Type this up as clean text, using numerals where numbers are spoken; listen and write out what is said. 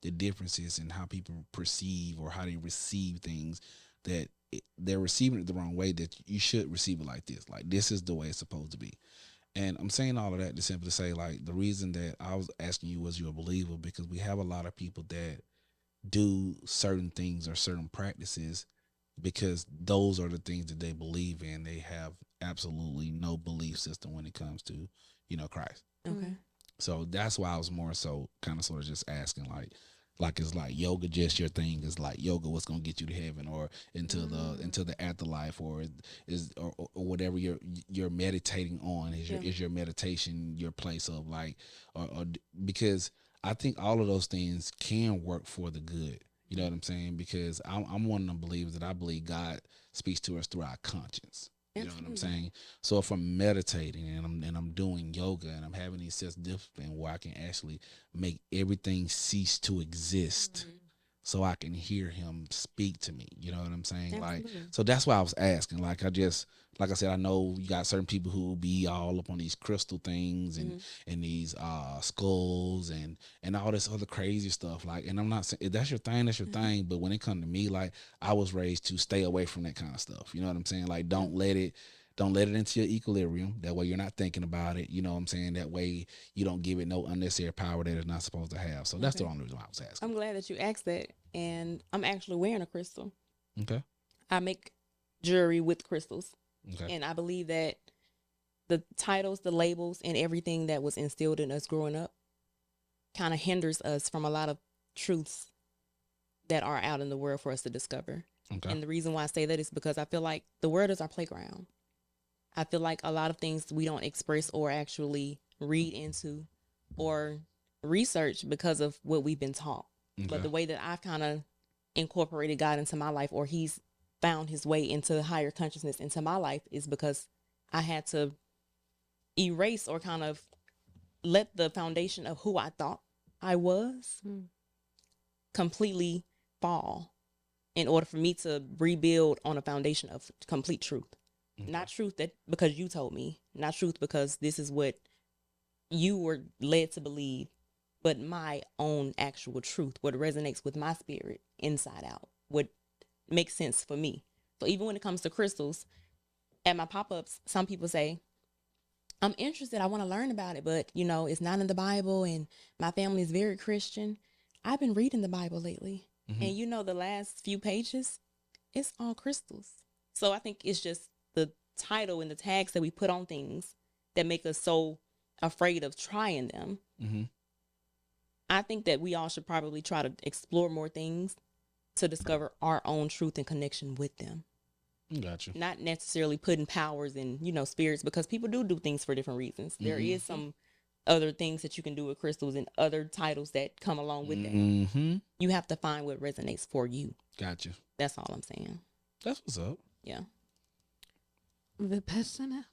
the differences in how people perceive or how they receive things, that they're receiving it the wrong way, that you should receive it like this. Like, this is the way it's supposed to be. And I'm saying all of that to simply say, like, the reason that I was asking you, was you a believer? Because we have a lot of people that do certain things or certain practices because those are the things that they believe in. They have absolutely no belief system when it comes to, Christ. Okay. So that's why I was more so kind of sort of just asking, like is like yoga just your thing? Is like yoga what's gonna get you to heaven or into the afterlife, or or whatever you're meditating on? Is your meditation your place of like, or because I think all of those things can work for the good. You know what I'm saying? Because I'm one of them believers that I believe God speaks to us through our conscience. You know what I'm saying? So if I'm meditating and I'm doing yoga and I'm having these self discipline where I can actually make everything cease to exist, so I can hear Him speak to me. You know what I'm saying? Like, so that's why I was asking. Like I said, I know you got certain people who be all up on these crystal things and these skulls and all this other crazy stuff. Like, and I'm not saying if that's your thing, that's your thing. But when it comes to me, like, I was raised to stay away from that kind of stuff. You know what I'm saying? Like, don't let it into your equilibrium. That way you're not thinking about it. You know what I'm saying? That way you don't give it no unnecessary power that it's not supposed to have. So that's the only reason why I was asking. I'm glad that you asked that. And I'm actually wearing a crystal. Okay. I make jewelry with crystals. Okay. And I believe that the titles, the labels, and everything that was instilled in us growing up kind of hinders us from a lot of truths that are out in the world for us to discover. Okay. And the reason why I say that is because I feel like the world is our playground. I feel like a lot of things we don't express or actually read into or research because of what we've been taught. Okay. But the way that I've kind of incorporated God into my life, or He's found His way into higher consciousness into my life, is because I had to erase or kind of let the foundation of who I thought I was completely fall in order for me to rebuild on a foundation of complete truth. Okay. Not truth that because you told me, not truth because this is what you were led to believe, but my own actual truth, what resonates with my spirit inside out, what makes sense for me. So even when it comes to crystals, at my pop-ups, some people say, I'm interested, I want to learn about it, but it's not in the Bible and my family is very Christian. I've been reading the Bible lately. And the last few pages, it's all crystals. So I think it's just the title and the tags that we put on things that make us so afraid of trying them. I think that we all should probably try to explore more things to discover our own truth and connection with them. Gotcha. Not necessarily putting powers in, spirits, because people do things for different reasons. There is some other things that you can do with crystals and other titles that come along with that. You have to find what resonates for you. Gotcha. That's all I'm saying. That's what's up. Yeah. Vipassana.